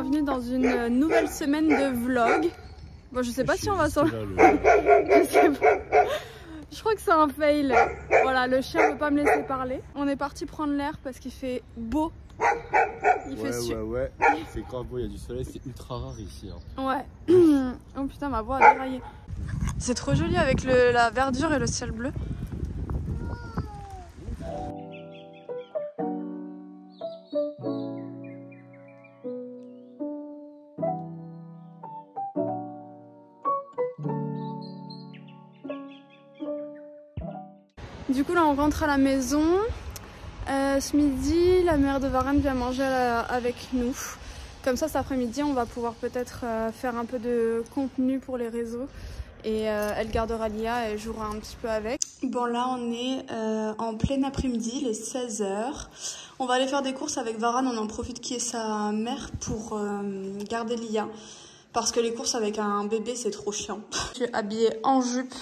bienvenue dans une nouvelle semaine de vlog. Bon, je sais pas si on va s'en... Je sais pas. Je crois que c'est un fail. Voilà, le chien veut pas me laisser parler. On est parti prendre l'air parce qu'il fait beau. Il fait ouais. C'est grave beau, il y a du soleil, c'est ultra rare ici. Hein. Ouais. Oh putain, ma voix a déraillé. C'est trop joli avec la verdure et le ciel bleu. Du coup là on rentre à la maison. Ce midi la mère de Varane vient manger avec nous. Comme ça cet après-midi on va pouvoir peut-être faire un peu de contenu pour les réseaux. Et elle gardera Lia et elle jouera un petit peu avec. Bon là on est en plein après-midi, les 16h. On va aller faire des courses avec Varane, on en profite qu'il y ait sa mère pour garder Lia. Parce que les courses avec un bébé c'est trop chiant. Je suis habillée en jupe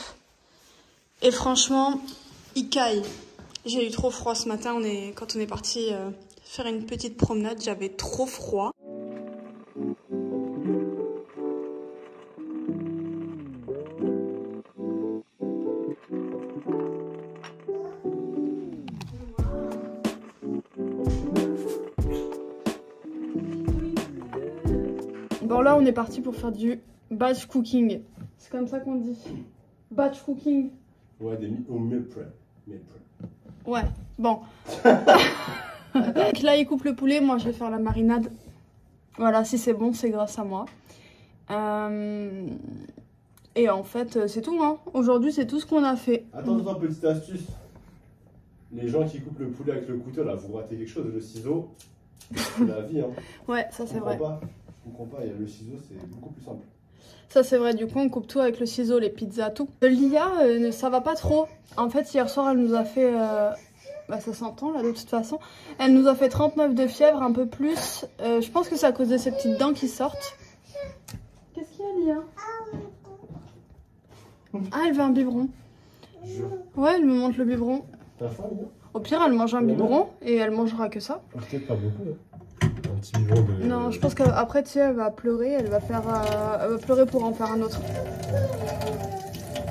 et franchement il caille. J'ai eu trop froid ce matin, quand on est parti faire une petite promenade, j'avais trop froid. Bon là on est parti pour faire du batch cooking. C'est comme ça qu'on dit. Batch cooking. Ouais, au meal prep. Ouais, bon. Donc là il coupe le poulet, moi je vais faire la marinade. Voilà, si c'est bon c'est grâce à moi. Et en fait c'est tout hein. Aujourd'hui c'est tout ce qu'on a fait. Attends, petite astuce. Les gens qui coupent le poulet avec le couteau là, vous ratez quelque chose, le ciseau, c'est la vie hein. Ouais, ça c'est vrai. Je comprends pas, le ciseau c'est beaucoup plus simple. Ça c'est vrai, du coup on coupe tout avec le ciseau, les pizzas, tout. Lia, ça va pas trop. En fait hier soir elle nous a fait, bah ça s'entend là de toute façon. Elle nous a fait 39 de fièvre, un peu plus. Je pense que c'est à cause de ces petites dents qui sortent. Qu'est-ce qu'il y a Lia? Ah elle veut un biberon. Ouais elle me montre le biberon. T'as faim Lia? Au pire elle mange un biberon et elle mangera que ça. Peut-être pas beaucoup. Un petit biberon de... Non, je pense qu'après, tu sais, elle va pleurer. Elle va pleurer pour en faire un autre.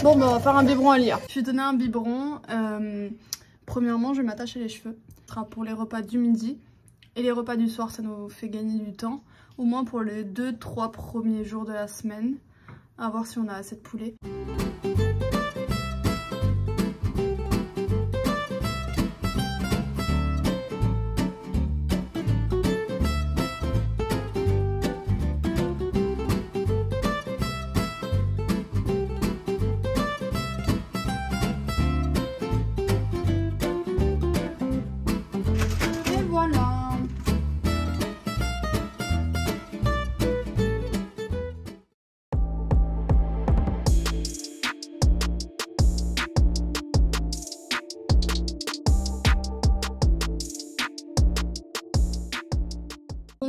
Bon, bah, on va faire un biberon à Lia. Je vais donner un biberon. Premièrement, je vais m'attacher les cheveux. Ce sera pour les repas du midi. Et les repas du soir, ça nous fait gagner du temps. Au moins pour les 2-3 premiers jours de la semaine. À voir si on a assez de poulet.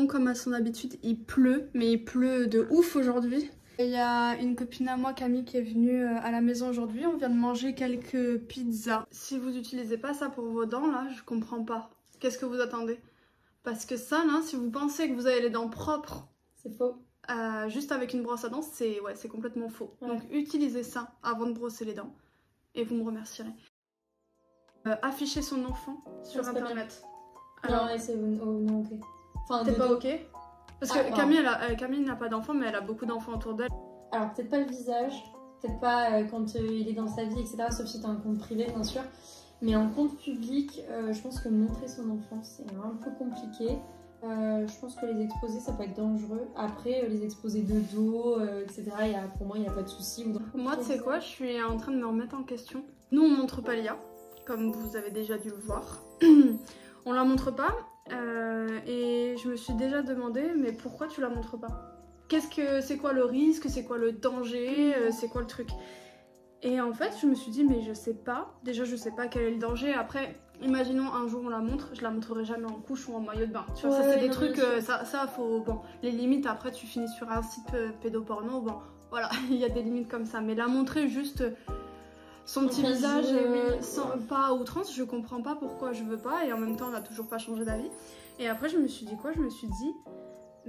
Comme à son habitude, il pleut, mais il pleut de ouf aujourd'hui. Il y a une copine à moi, Camille, qui est venue à la maison aujourd'hui. On vient de manger quelques pizzas. Si vous n'utilisez pas ça pour vos dents, là, je comprends pas. Qu'est-ce que vous attendez? Parce que ça, là, si vous pensez que vous avez les dents propres, c'est faux. Juste avec une brosse à dents, c'est complètement faux. Ouais. Donc utilisez ça avant de brosser les dents et vous me remercierez. Afficher son enfant sur internet. Alors, non, c'est non, ok. Enfin, t'es pas ok? Parce que Camille n'a pas d'enfant, mais elle a beaucoup d'enfants autour d'elle. Alors, peut-être pas le visage, peut-être pas quand il est dans sa vie, etc. Sauf si t'as un compte privé, bien sûr. Mais en compte public, je pense que montrer son enfant, c'est un peu compliqué. Je pense que les exposer, ça peut être dangereux. Après, les exposer de dos, etc., pour moi, il n'y a pas de souci. Moi, tu sais quoi? Je suis en train de me remettre en question. Nous, on montre pas Lia, comme vous avez déjà dû le voir. On la montre pas. Et je me suis déjà demandé, mais pourquoi tu la montres pas? C'est quoi le risque? C'est quoi le danger? C'est quoi le truc? Et en fait, je me suis dit, mais je sais pas. Déjà, je sais pas quel est le danger. Après, imaginons un jour on la montre, je la montrerai jamais en couche ou en maillot de bain. Tu vois, ça c'est des trucs, ça faut... Bon, les limites, après tu finis sur un site pédoporno, bon, voilà, il y a des limites comme ça. Mais la montrer juste... Son petit visage, pas à outrance, je comprends pas pourquoi je veux pas, et en même temps on n'a toujours pas changé d'avis. Et après je me suis dit quoi? Je me suis dit,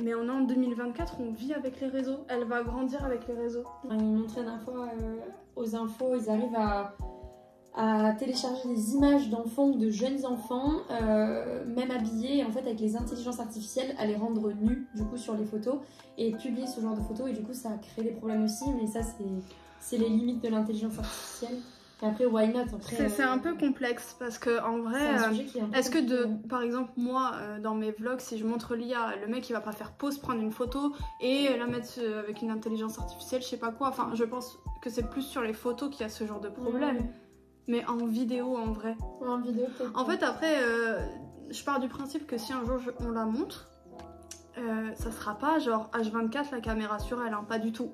Mais on est en 2024, on vit avec les réseaux. Elle va grandir avec les réseaux. Ils montraient la dernière fois aux infos, ils arrivent à télécharger des images d'enfants ou de jeunes enfants, même habillés, en fait, avec les intelligences artificielles, à les rendre nus, du coup, sur les photos, et publier ce genre de photos, et du coup, ça crée des problèmes aussi, mais ça, c'est les limites de l'intelligence artificielle. Et après, why not? C'est un peu complexe, parce que en vrai, est-ce que par exemple, moi, dans mes vlogs, si je montre l'IA, le mec, il va pas faire pause, prendre une photo, et la mettre avec une intelligence artificielle, je sais pas quoi, enfin, je pense que c'est plus sur les photos qu'il y a ce genre de problème. Mais en vidéo, en vrai. En vidéo, peut-être. En fait, après, je pars du principe que si un jour on la montre, ça sera pas genre H24 la caméra sur elle, hein, pas du tout.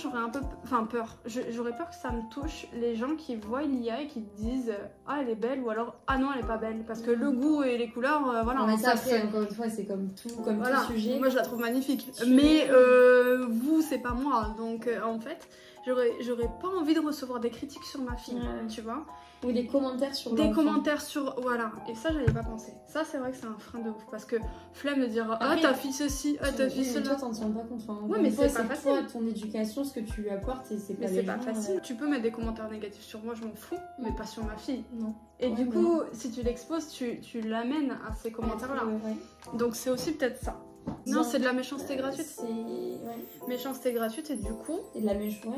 J'aurais un peu peur. J'aurais peur que ça me touche les gens qui voient l'IA et qui disent ah elle est belle ou alors ah non elle est pas belle. Parce que le goût et les couleurs, voilà. Non, mais ça après, encore une fois, c'est comme tout sujet. Moi je la trouve magnifique. Mais vous, c'est pas moi. Donc en fait, j'aurais pas envie de recevoir des critiques sur ma fille, tu vois. Ou des commentaires sur l'enfant. Des commentaires sur... Voilà. Et ça, j'avais pas pensé. Ça, c'est vrai que c'est un frein de ouf. Parce que flemme de dire ah, ta fille ceci, ah, ta fille cela. Toi, t'en tiens pas compte. Enfin, ouais, mais c'est pas facile. Toi, ton éducation, ce que tu lui apportes, et c'est pas mais c'est pas facile. Tu peux mettre des commentaires négatifs sur moi, je m'en fous. Mais pas sur ma fille. Non. Et du coup, si tu l'exposes, tu l'amènes à ces commentaires-là. Donc, c'est aussi peut-être ça. Non, c'est de la méchanceté gratuite. Méchanceté gratuite et du coup... Et de la méchanceté.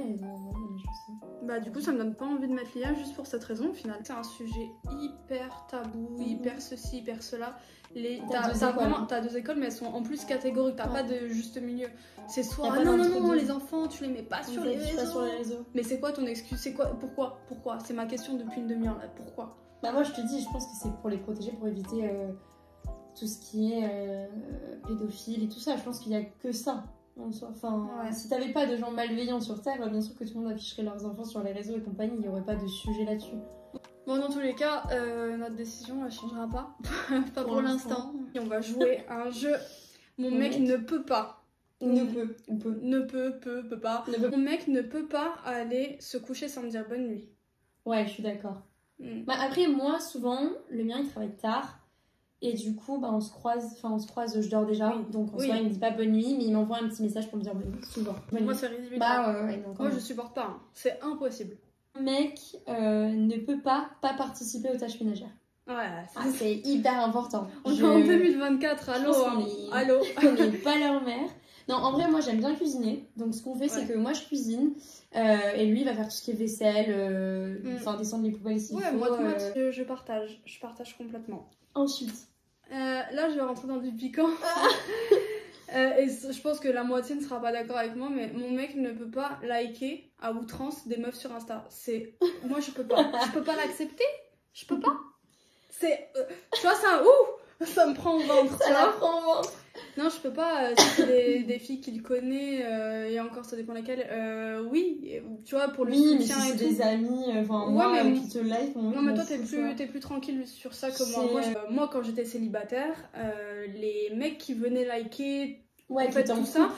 Bah du coup ça me donne pas envie de mettre l'IA juste pour cette raison au final. C'est un sujet hyper tabou, hyper ceci, hyper cela. T'as deux écoles mais elles sont en plus catégoriques, t'as pas de juste milieu. C'est soit ah, non, les enfants tu les mets pas sur les réseaux. Mais c'est quoi ton excuse? C'est quoi? Pourquoi? C'est ma question depuis une demi-heure là, pourquoi? Bah moi je te dis, je pense que c'est pour les protéger, pour éviter tout ce qui est pédophile et tout ça. Je pense qu'il y a que ça. Enfin, si t'avais pas de gens malveillants sur Terre, bien sûr que tout le monde afficherait leurs enfants sur les réseaux et compagnie, il n'y aurait pas de sujet là-dessus. Bon, dans tous les cas, notre décision elle changera pas. Pas pour l'instant. On va jouer à un jeu. Mon mec ne peut pas. Mon mec ne peut pas aller se coucher sans me dire bonne nuit. Ouais, je suis d'accord. Bah, après, moi, souvent, le mien il travaille tard. Et du coup, bah, on se croise, je dors déjà, donc en soi, il me dit pas bonne nuit, mais il m'envoie un petit message pour me dire bonne nuit, souvent. Moi, c'est ridicule. Moi, je supporte pas, hein. C'est impossible. Un mec ne peut pas participer aux tâches ménagères. Ouais, c'est hyper important. On est en 2024, allô. On n'est pas leur mère. Non, en vrai, moi, j'aime bien cuisiner, donc ce qu'on fait, c'est que moi, je cuisine, et lui, il va faire tout ce qui est vaisselle, descendre les poubelles s'il faut. Moi, je partage complètement. Ensuite, là je vais rentrer dans du piquant. Et je pense que la moitié ne sera pas d'accord avec moi, mais mon mec ne peut pas liker à outrance des meufs sur Insta. Moi je peux pas l'accepter. Je peux pas. Tu vois ça me prend au ventre. Ça la prend au ventre. Non, je peux pas. Si c'est des filles qu'il connaît, et encore ça dépend laquelle. Oui, tu vois, pour le soutien mais si et c'est des amis, qui te like. Non, mais toi t'es plus tranquille sur ça que moi. Moi, quand j'étais célibataire, les mecs qui venaient liker. En fait, tout ça,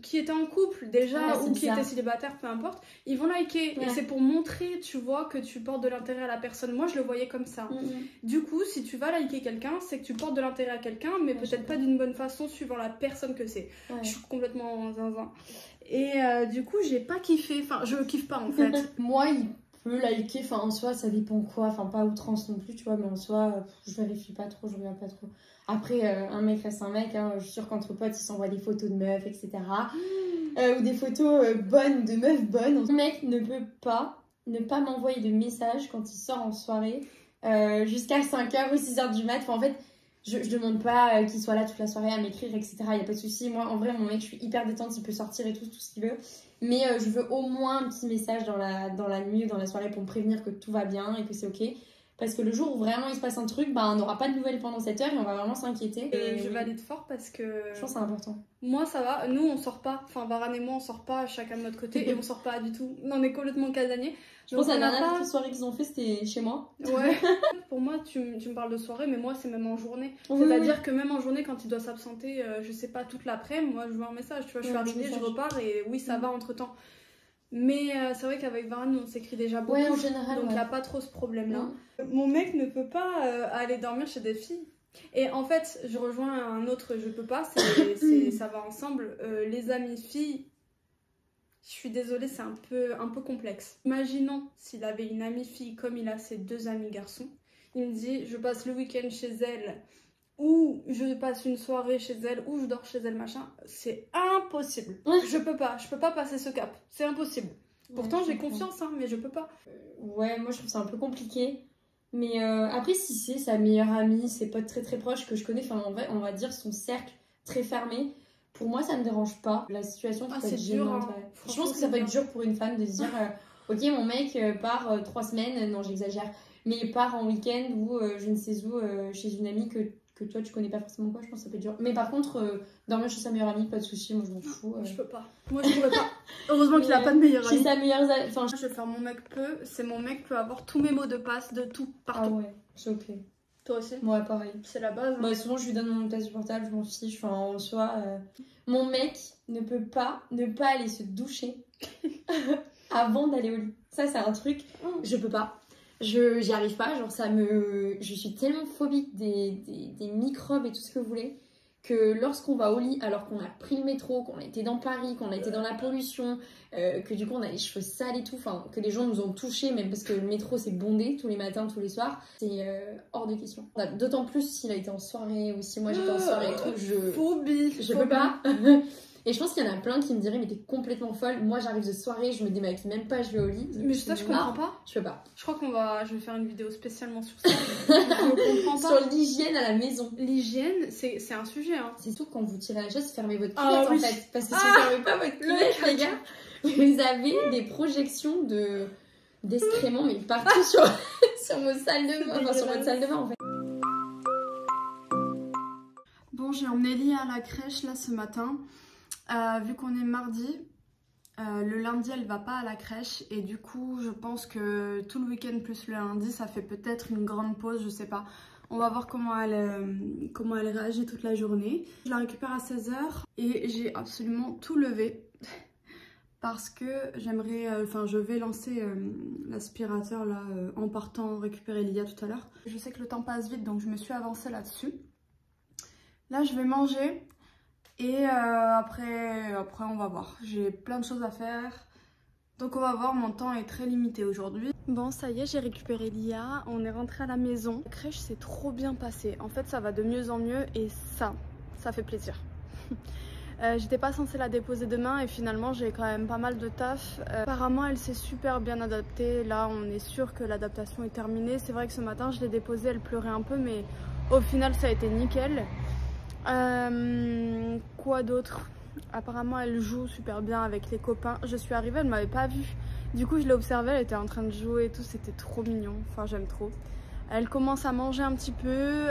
qui étaient en couple déjà ou qui étaient célibataires, peu importe, ils vont liker. Et c'est pour montrer, tu vois, que tu portes de l'intérêt à la personne. Moi, je le voyais comme ça. Du coup, si tu vas liker quelqu'un, c'est que tu portes de l'intérêt à quelqu'un, mais peut-être pas d'une bonne façon suivant la personne que c'est. Je suis complètement zinzin. Et du coup, j'ai pas kiffé. Enfin, je kiffe pas en fait. Moi, il peut liker. Enfin, en soi, ça dépend quoi. Enfin, pas outrance non plus, tu vois, mais en soi, je vérifie pas trop, je regarde pas trop. Après, un mec reste un mec, hein. Je suis sûre qu'entre potes, ils s'envoient des photos de meufs, etc. Ou des photos bonnes, de meufs bonnes. Un mec ne peut pas ne pas m'envoyer de messages quand il sort en soirée jusqu'à 5h ou 6h du mat. Enfin, en fait, je demande pas qu'il soit là toute la soirée à m'écrire, etc. Il n'y a pas de souci. Moi, en vrai, mon mec, je suis hyper détente, il peut sortir et tout ce qu'il veut. Mais je veux au moins un petit message dans la nuit ou dans la soirée pour me prévenir que tout va bien et que c'est ok. Parce que le jour où vraiment il se passe un truc, on n'aura pas de nouvelles pendant cette heure et on va vraiment s'inquiéter. Je valide fort parce que... Je pense que c'est important. Moi ça va, nous on sort pas, enfin Varane et moi on sort pas chacun de notre côté et on sort pas du tout. On est complètement casaniers. Je pense que la dernière soirée qu'ils ont fait c'était chez moi. Ouais. Pour moi tu me parles de soirée mais moi c'est même en journée. C'est-à-dire que même en journée quand il doit s'absenter, je sais pas, toute l'après-midi, moi je vois un message, tu vois, je suis arrivée, je repars et oui ça va entre temps. Mais c'est vrai qu'avec Varane on s'écrit déjà beaucoup, en général, donc il n'y a pas trop ce problème là. Mon mec ne peut pas aller dormir chez des filles. Et en fait, je rejoins un autre je peux pas, ça va ensemble. Les amis filles, je suis désolée, c'est un peu complexe. Imaginons s'il avait une amie fille comme il a ses 2 amis garçons. Il me dit, je passe le week-end chez elle, ou je passe une soirée chez elle, ou je dors chez elle, machin. C'est impossible. Je peux pas passer ce cap. C'est impossible. Pourtant, j'ai confiance, hein, mais je peux pas. Ouais, moi je trouve ça un peu compliqué. Mais après, si c'est sa meilleure amie, ses potes très très proches que je connais, enfin en vrai, on va dire son cercle très fermé, pour moi ça me dérange pas. La situation peut être gênante. Dur, hein. Ouais. Je pense que ça peut être dur pour une femme de se dire ok, mon mec part 3 semaines, non j'exagère, mais il part en week-end ou je ne sais où chez une amie que toi tu connais pas forcément quoi, je pense que ça peut être dur. Mais par contre, dormir chez sa meilleure amie, pas de soucis, moi je m'en fous. Je peux pas. Moi je pourrais pas. Heureusement qu'il a pas de meilleure amie. Chez sa meilleure amie. Enfin, je vais faire mon mec mon mec peut avoir tous mes mots de passe de tout, partout. Ah ouais, c'est ok. Toi aussi? Ouais, pareil. C'est la base. Hein. Bah, souvent je lui donne mon mot du portable, je m'en fiche. Enfin, en soi, mon mec ne peut pas ne pas aller se doucher avant d'aller au lit. Ça, c'est un truc, je peux pas. J'y arrive pas, genre je suis tellement phobique des microbes et tout ce que vous voulez, que lorsqu'on va au lit, alors qu'on a pris le métro, qu'on a été dans Paris, qu'on a été dans la pollution, que du coup on a les cheveux sales et tout, enfin que les gens nous ont touchés, même parce que le métro c'est bondé tous les matins, tous les soirs, c'est hors de question. D'autant plus s'il a été en soirée ou si moi j'étais en soirée et tout, je peux pas. Et je pense qu'il y en a plein qui me diraient mais t'es complètement folle, moi j'arrive de soirée, je me démaquille même pas, je vais au lit. Mais ça je comprends pas. Je peux pas. Je crois je vais faire une vidéo spécialement sur ça. Je comprends pas. Sur l'hygiène à la maison. L'hygiène, c'est un sujet. Hein. C'est tout quand vous tirez la chaise, fermez votre cuvette en fait. Parce que si vous fermez pas votre cuvette, les gars, vous avez des projections d'excréments mais partout sur vos salles de bain, enfin sur votre salle de bain en fait. Bon, j'ai emmené Lia à la crèche là ce matin. Vu qu'on est mardi, le lundi elle va pas à la crèche et du coup je pense que tout le week-end plus le lundi ça fait peut-être une grande pause, je sais pas. On va voir comment elle réagit toute la journée. Je la récupère à 16 h et j'ai absolument tout levé parce que je vais lancer l'aspirateur là en partant récupérer Lia tout à l'heure. Je sais que le temps passe vite donc je me suis avancée là-dessus. Là je vais manger. Et après on va voir, j'ai plein de choses à faire, donc on va voir, mon temps est très limité aujourd'hui. Bon ça y est, j'ai récupéré Lia, on est rentré à la maison. La crèche s'est trop bien passée, en fait ça va de mieux en mieux et ça fait plaisir. J'étais pas censée la déposer demain et finalement j'ai quand même pas mal de taf. Apparemment elle s'est super bien adaptée, là on est sûr que l'adaptation est terminée. C'est vrai que ce matin je l'ai déposée, elle pleurait un peu mais au final ça a été nickel. Quoi d'autre? Apparemment elle joue super bien avec les copains. Je suis arrivée, elle m'avait pas vue. Du coup je l'ai observée, elle était en train de jouer et tout, c'était trop mignon. Enfin j'aime trop. Elle commence à manger un petit peu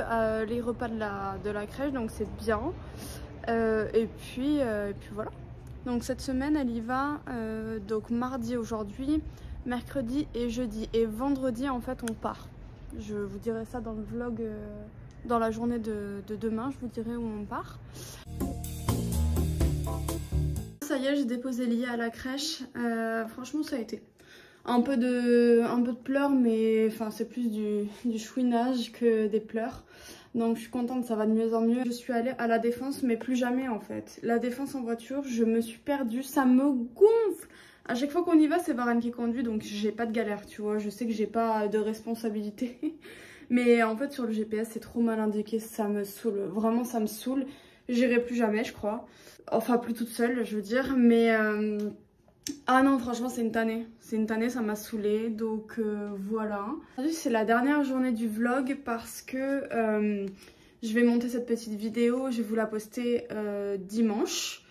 les repas de la crèche, donc c'est bien. Et puis voilà. Donc cette semaine elle y va, donc mardi aujourd'hui, mercredi et jeudi. Et vendredi en fait on part. Je vous dirai ça dans le vlog. Dans la journée de demain, je vous dirai où on part. Ça y est, j'ai déposé Lia à la crèche. Franchement, ça a été un peu de pleurs, mais enfin, c'est plus du chouinage que des pleurs. Donc je suis contente, ça va de mieux en mieux. Je suis allée à la Défense, mais plus jamais en fait. La Défense en voiture, je me suis perdue, ça me gonfle. À chaque fois qu'on y va, c'est Varane qui conduit, donc j'ai pas de galère, tu vois. Je sais que j'ai pas de responsabilité. Mais en fait sur le GPS c'est trop mal indiqué, ça me saoule, vraiment ça me saoule. J'irai plus jamais je crois, enfin plus toute seule je veux dire, mais ah non franchement c'est une tannée, ça m'a saoulée, donc voilà. Aujourd'hui c'est la dernière journée du vlog parce que je vais monter cette petite vidéo, je vais vous la poster dimanche.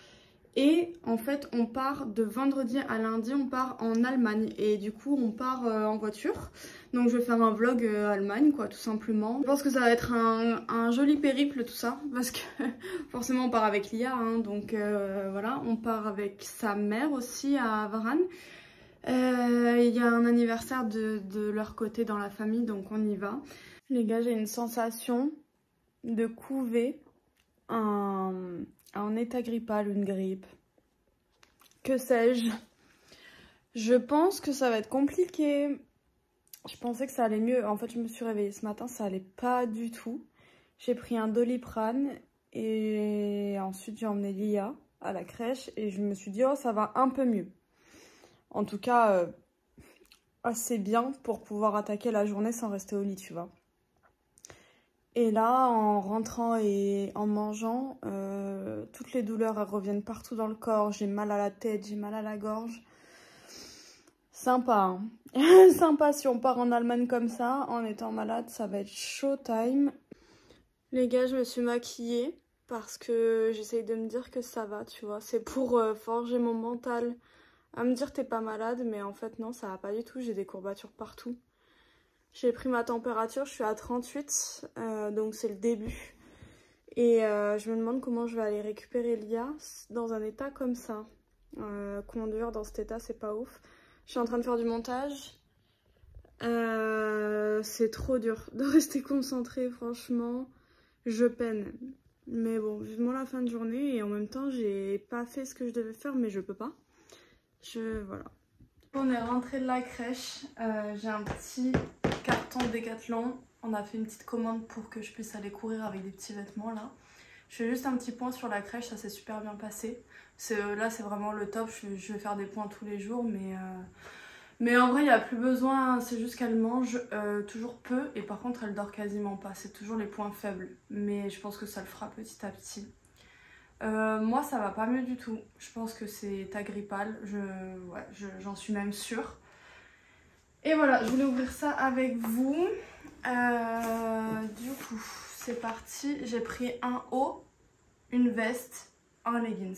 Et en fait on part de vendredi à lundi, on part en Allemagne et du coup on part en voiture. Donc je vais faire un vlog Allemagne quoi tout simplement. Je pense que ça va être un joli périple tout ça parce que forcément on part avec Lia hein, donc voilà. On part avec sa mère aussi à Varane. Il y a un anniversaire de leur côté dans la famille donc on y va. Les gars j'ai une sensation de couver un état grippal, une grippe. Que sais-je? Je pense que ça va être compliqué. Je pensais que ça allait mieux. En fait, je me suis réveillée ce matin, ça allait pas du tout. J'ai pris un Doliprane et ensuite j'ai emmené Lia à la crèche et je me suis dit oh ça va un peu mieux. En tout cas assez bien pour pouvoir attaquer la journée sans rester au lit, tu vois. Et là en rentrant et en mangeant, toutes les douleurs elles reviennent partout dans le corps, j'ai mal à la tête, j'ai mal à la gorge. Sympa, hein. Sympa si on part en Allemagne comme ça, en étant malade, ça va être showtime. Les gars, je me suis maquillée parce que j'essaye de me dire que ça va, tu vois. C'est pour forger mon mental à me dire t'es pas malade, mais en fait non, ça va pas du tout, j'ai des courbatures partout. J'ai pris ma température, je suis à 38, donc c'est le début. Et je me demande comment je vais aller récupérer Lia dans un état comme ça. Conduire dans cet état, c'est pas ouf. Je suis en train de faire du montage. C'est trop dur de rester concentrée, franchement. Je peine. Mais bon, vivement la fin de journée. Et en même temps, j'ai pas fait ce que je devais faire, mais je peux pas. Voilà. On est rentré de la crèche. J'ai un petit carton Décathlon. On a fait une petite commande pour que je puisse aller courir avec des petits vêtements là. Je fais juste un petit point sur la crèche, ça s'est super bien passé. Là, c'est vraiment le top. Je vais faire des points tous les jours, mais en vrai, il n'y a plus besoin. C'est juste qu'elle mange toujours peu et par contre, elle dort quasiment pas. C'est toujours les points faibles, mais je pense que ça le fera petit à petit. Moi, ça va pas mieux du tout. Je pense que c'est agrippal. J'en suis même sûre. Et voilà, je voulais ouvrir ça avec vous. Du coup, c'est parti. J'ai pris un haut, une veste, un leggings.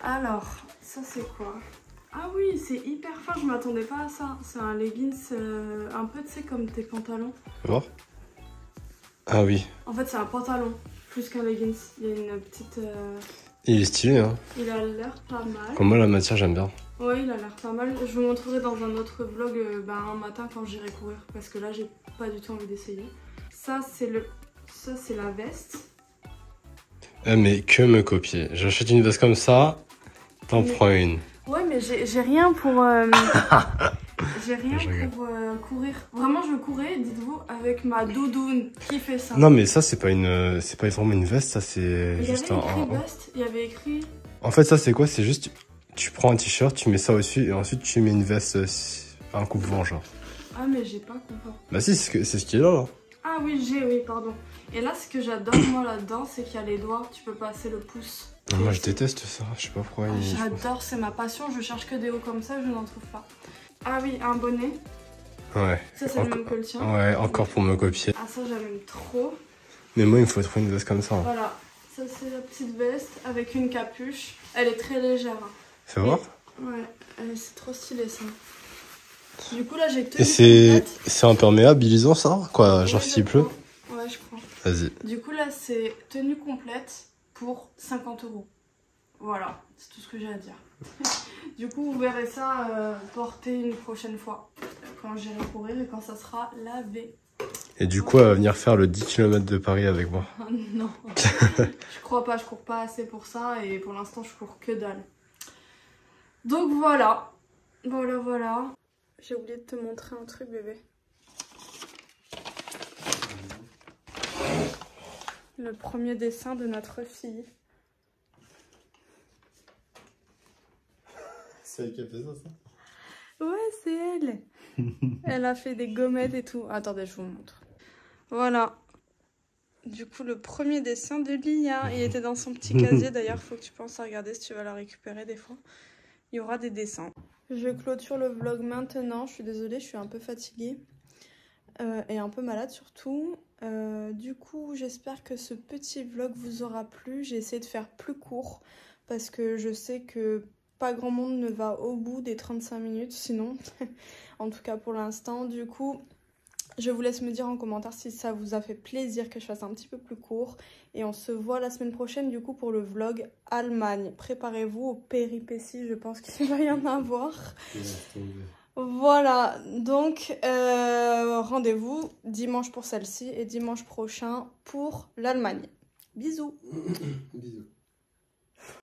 Alors, ça c'est quoi? Ah oui, c'est hyper fin, je m'attendais pas à ça. C'est un leggings un peu, tu sais, comme tes pantalons. Voir. Ah oui. En fait, c'est un pantalon, plus qu'un leggings. Il y a une petite... Il est stylé, hein. Il a l'air pas mal. Comme moi, la matière, j'aime bien. Ouais, il a l'air pas mal. Je vous montrerai dans un autre vlog un matin quand j'irai courir. Parce que là, j'ai pas du tout envie d'essayer. Ça, c'est la veste. Mais que me copier. J'achète une veste comme ça, t'en prends une. Ouais, mais j'ai rien pour... j'ai rien pour courir. Vraiment, je courais, dites-vous, avec ma doudoune qui fait ça. Non, mais ça, c'est pas vraiment une veste, ça, c'est juste un... Il y avait écrit... En fait, ça, c'est quoi? C'est juste, tu prends un t-shirt, tu mets ça au-dessus, et ensuite, tu mets une veste, un coupe-vent, genre. Ah, mais j'ai pas compris. Bah si, c'est ce qui est là, là. Ah oui, oui, pardon. Et là, ce que j'adore, moi, là-dedans, c'est qu'il y a les doigts, tu peux passer le pouce. Moi, je déteste ça, je sais pas pourquoi. J'adore, c'est ma passion, je cherche que des hauts comme ça, je n'en trouve pas. Ah oui, un bonnet. Ouais. Ça, c'est le même que le tien. Ouais, encore pour me copier. Ah, ça, j'aime trop. Mais moi, il me faut trouver une veste comme ça. Voilà, ça, c'est la petite veste avec une capuche. Elle est très légère. Fais voir. Ouais, c'est trop stylé, ça. Du coup, là, j'ai que... Et c'est imperméabilisant, ça? Quoi, genre s'il pleut? Ouais, je crois. Vas-y. Du coup, là, c'est tenue complète pour 50 €. Voilà, c'est tout ce que j'ai à dire. Du coup, vous verrez ça porter une prochaine fois, quand j'irai courir et quand ça sera lavé. Et du coup, elle va venir faire le 10 km de Paris avec moi. Non, je crois pas, je cours pas assez pour ça et pour l'instant, je cours que dalle. Donc voilà, voilà. J'ai oublié de te montrer un truc, bébé. Le premier dessin de notre fille. C'est elle qui a fait ça? Ouais, c'est elle. Elle a fait des gommettes et tout. Attendez, je vous montre. Voilà. Du coup, le premier dessin de Lia. Il était dans son petit casier. D'ailleurs, faut que tu penses à regarder si tu vas la récupérer des fois. Il y aura des dessins. Je clôture le vlog maintenant. Je suis désolée, je suis un peu fatiguée. Et un peu malade surtout. Du coup, j'espère que ce petit vlog vous aura plu. J'ai essayé de faire plus court. Parce que je sais que... pas grand monde ne va au bout des 35 minutes, sinon, en tout cas pour l'instant. Du coup, je vous laisse me dire en commentaire si ça vous a fait plaisir que je fasse un petit peu plus court. Et on se voit la semaine prochaine, du coup, pour le vlog Allemagne. Préparez-vous aux péripéties, je pense qu'il va y en avoir. Voilà, donc rendez-vous dimanche pour celle-ci et dimanche prochain pour l'Allemagne. Bisous. Bisous.